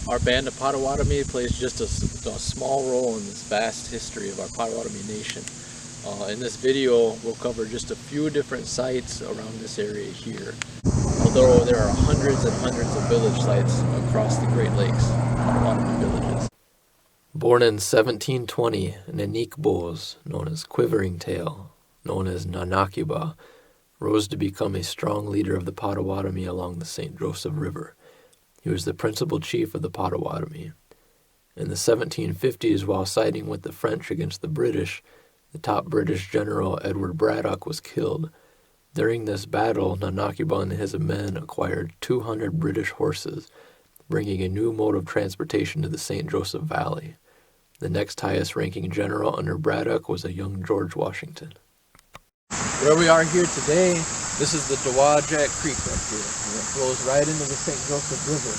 Our band of Potawatomi plays just a small role in this vast history of our Potawatomi nation. In this video, we'll cover just a few different sites around this area here, although there are hundreds and hundreds of village sites across the Great Lakes, Potawatomi villages. Born in 1720, Nanakiba, known as Quivering Tail, known as Nanakiba, rose to become a strong leader of the Potawatomi along the St. Joseph River. He was the principal chief of the Potawatomi. In the 1750s, while siding with the French against the British, the top British general Edward Braddock was killed. During this battle, Nanakiba and his men acquired 200 British horses, bringing a new mode of transportation to the St. Joseph Valley. The next highest-ranking general under Braddock was a young George Washington. Where we are here today, this is the Dowagiac Creek right here, and it flows right into the St. Joseph River,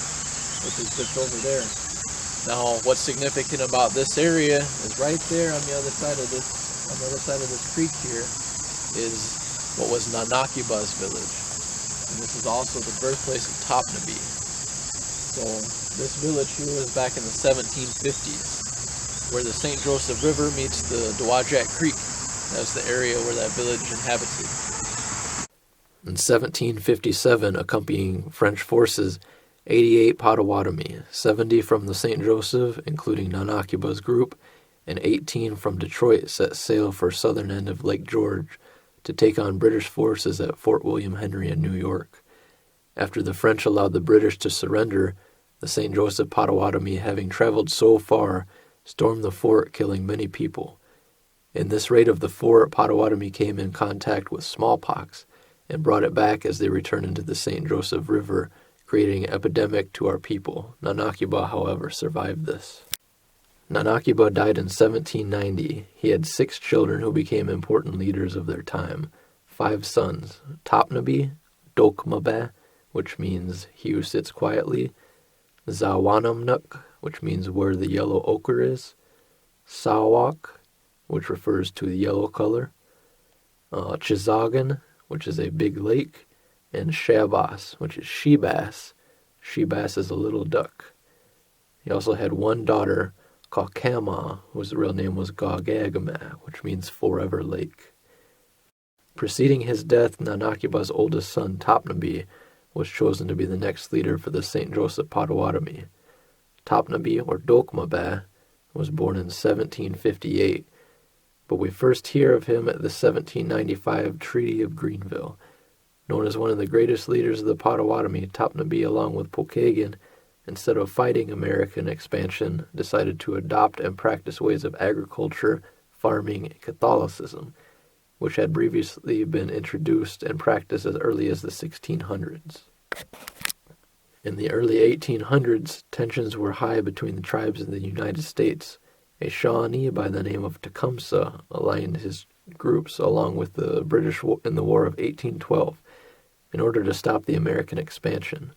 which is just over there. Now, what's significant about this area is right there on the other side of this creek here is what was Nanakiba's village, and this is also the birthplace of Topinabee. So this village here was back in the 1750s, where the St. Joseph River meets the Dowagiac Creek. That's the area where that village inhabited. In 1757, accompanying French forces, 88 Potawatomi, 70 from the St. Joseph, including Nanakiba's group, and 18 from Detroit set sail for southern end of Lake George to take on British forces at Fort William Henry in New York. After the French allowed the British to surrender, the St. Joseph Potawatomi, having traveled so far, stormed the fort, killing many people. In this raid of the fort, Potawatomi came in contact with smallpox and brought it back as they returned into the St. Joseph River, creating an epidemic to our people. Nanakiba, however, survived this. Nanakiba died in 1790. He had 6 children who became important leaders of their time. 5 sons: Topinabee, Dokmabeh, which means he who sits quietly; Zawanamnuk, which means where the yellow ochre is; Sawak, which refers to the yellow color; Chizagan, which is a big lake; and Shabas, which is she-bass. She-bass is a little duck. He also had one daughter, Kakama, whose real name was Gagagama, which means forever lake. Preceding his death, Nanakiba's oldest son, Topinabee, was chosen to be the next leader for the St. Joseph Potawatomi. Topinabee, or Dokmabeh, was born in 1758, but we first hear of him at the 1795 Treaty of Greenville. Known as one of the greatest leaders of the Potawatomi, Topinabee, along with Pokagon, instead of fighting American expansion, decided to adopt and practice ways of agriculture, farming, and Catholicism, which had previously been introduced and practiced as early as the 1600s. In the early 1800s, tensions were high between the tribes in the United States. A Shawnee by the name of Tecumseh aligned his groups along with the British in the War of 1812 in order to stop the American expansion.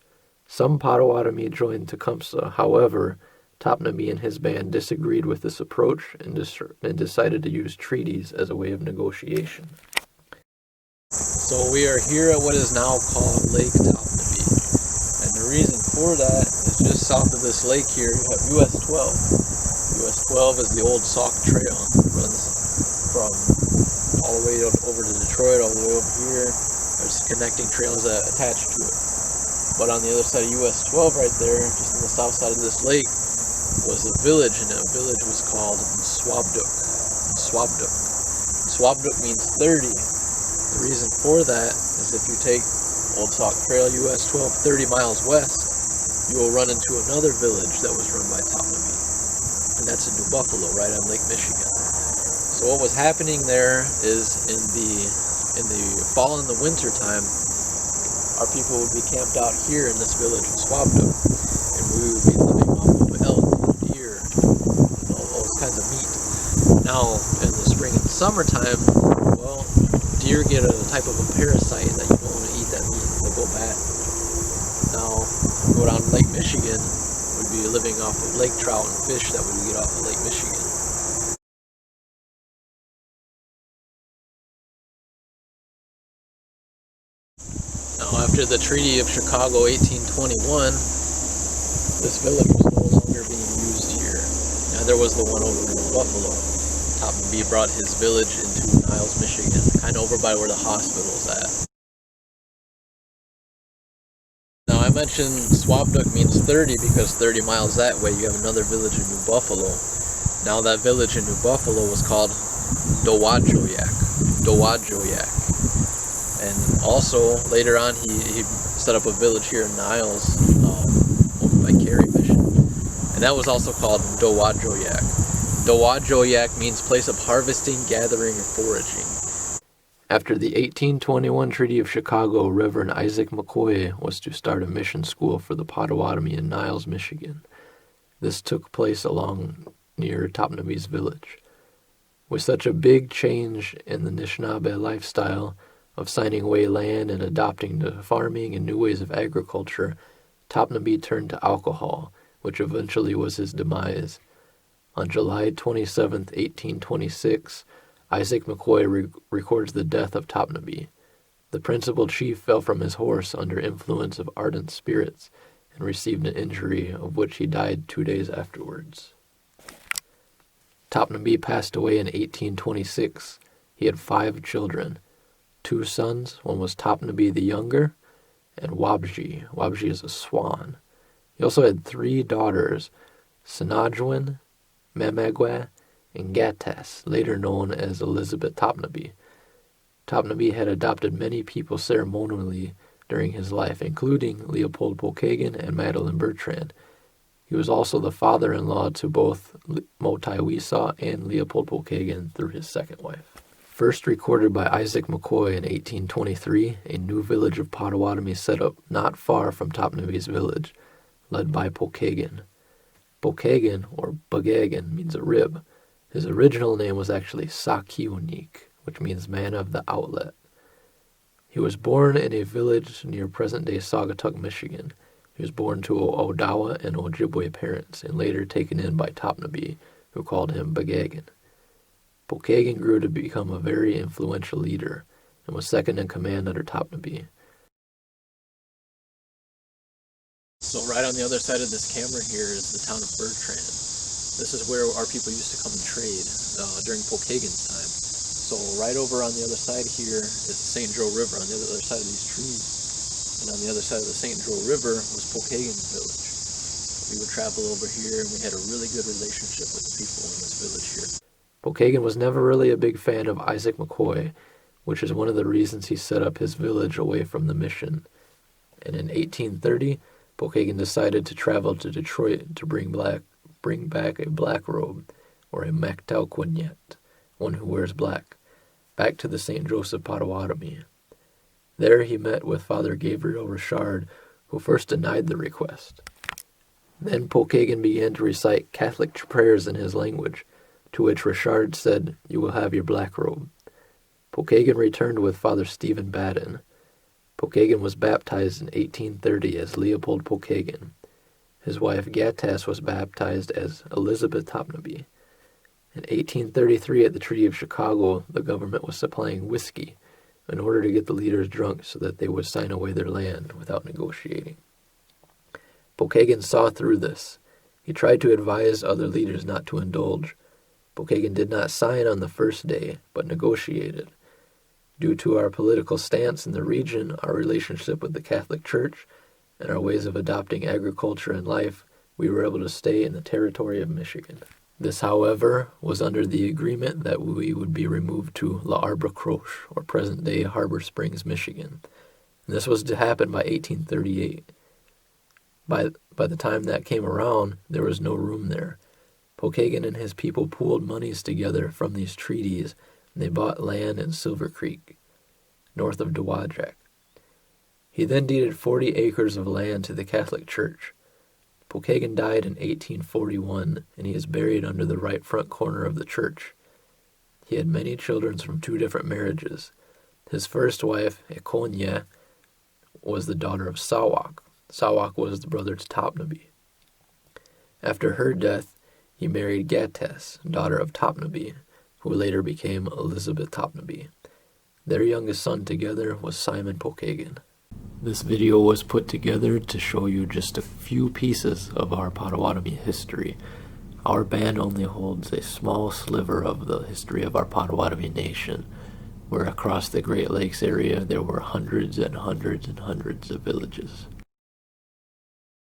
Some Potawatomi joined Tecumseh. However, Topinabee and his band disagreed with this approach and decided to use treaties as a way of negotiation. So we are here at what is now called Lake Topinabee. And the reason for that is just south of this lake here, you have US 12. US 12 is the old Sauk Trail. It runs from all the way over to Detroit, all the way over here. There's connecting trails that attach to it. But on the other side of US 12 right there, just on the south side of this lake, was a village, and that village was called Swampduck. Swampduck means 30. The reason for that is if you take Old Sauk Trail US 12 30 miles west, you will run into another village that was run by Topinabee, and that's in New Buffalo, right on Lake Michigan. So what was happening there is in the fall and the winter time, our people would be camped out here in this village in Swampduck, and we would be living off of elk, deer, and all those kinds of meat. Now, in the spring and summertime, well, deer get a type of a parasite that you don't want to eat that meat, they go bad. Now, go down to Lake Michigan, we'd be living off of lake trout and fish that we would get off of Lake Michigan. Now, after the Treaty of Chicago 1821, This village was no longer being used here. Neither was the one over in Buffalo. Topinabee brought his village into Niles, Michigan, kind of over by where the hospital's at. Now I mentioned Swampduck means 30 because 30 miles that way you have another village in New Buffalo. Now that village in New Buffalo was called Dowajoyak. And also later on he set up a village here in Niles over by Cary, Michigan. And that was also called Dowajoyak. Dowajoyak means place of harvesting, gathering, or foraging. After the 1821 Treaty of Chicago, Reverend Isaac McCoy was to start a mission school for the Potawatomi in Niles, Michigan. This took place along near Topinabee's village. With such a big change in the Anishinaabe lifestyle of signing away land and adopting to farming and new ways of agriculture, Topinabee turned to alcohol, which eventually was his demise. On July 27, 1826, Isaac McCoy records the death of Topinabee. The principal chief fell from his horse under influence of ardent spirits and received an injury of which he died 2 days afterwards. Topinabee passed away in 1826. He had 5 children, 2 sons. One was Topinabee the younger, and Wabji. Wabji is a swan. He also had 3 daughters, Sinajwin, Memagwe, and Gatas, later known as Elizabeth Topinabee. Topinabee had adopted many people ceremonially during his life, including Leopold Pokagon and Madeline Bertrand. He was also the father-in-law to both Motaiwisa and Leopold Pokagon through his second wife. First recorded by Isaac McCoy in 1823, a new village of Potawatomi set up not far from Topinabee's village, led by Pokagon. Pokagon, or Bagagan, means a rib. His original name was actually Sakiunik, which means man of the outlet. He was born in a village near present-day Saugatuck, Michigan. He was born to Odawa and Ojibwe parents, and later taken in by Topinabee, who called him Bagagan. Pokagon grew to become a very influential leader, and was second in command under Topinabee. So right on the other side of this camera here is the town of Bertrand. This is where our people used to come and trade during Pokagon's time. So right over on the other side here is the St. Joe River on the other side of these trees. And on the other side of the St. Joe River was Pokagon's village. We would travel over here and we had a really good relationship with the people in this village here. Pokagon was never really a big fan of Isaac McCoy, which is one of the reasons he set up his village away from the mission. And in 1830, Pokagon decided to travel to Detroit to bring back a black robe, or a Mactauquignet, one who wears black, back to the St. Joseph Potawatomi. There he met with Father Gabriel Richard, who first denied the request. Then Pokagon began to recite Catholic prayers in his language, to which Richard said, "You will have your black robe." Pokagon returned with Father Stephen Baden. Pokagon was baptized in 1830 as Leopold Pokagon. His wife Gatas was baptized as Elizabeth Topinabee. In 1833, at the Treaty of Chicago, the government was supplying whiskey in order to get the leaders drunk so that they would sign away their land without negotiating. Pokagon saw through this. He tried to advise other leaders not to indulge. Pokagon did not sign on the first day, but negotiated. Due to our political stance in the region, our relationship with the Catholic Church, and our ways of adopting agriculture and life, we were able to stay in the territory of Michigan. This, however, was under the agreement that we would be removed to L'Arbre Croche, or present-day Harbor Springs, Michigan. And this was to happen by 1838. By the time that came around, there was no room there. Pokagon and his people pooled monies together from these treaties, and they bought land in Silver Creek, north of Dowagiac. He then deeded 40 acres of land to the Catholic Church. Pokagon died in 1841, and he is buried under the right front corner of the church. He had many children from 2 different marriages. His first wife, Ekonya, was the daughter of Sawak. Sawak was the brother to Topinabee. After her death, he married Gatas, daughter of Topinabee, who later became Elizabeth Topinabee. Their youngest son together was Simon Pokagon. This video was put together to show you just a few pieces of our Potawatomi history. Our band only holds a small sliver of the history of our Potawatomi nation, where across the Great Lakes area there were hundreds and hundreds and hundreds of villages.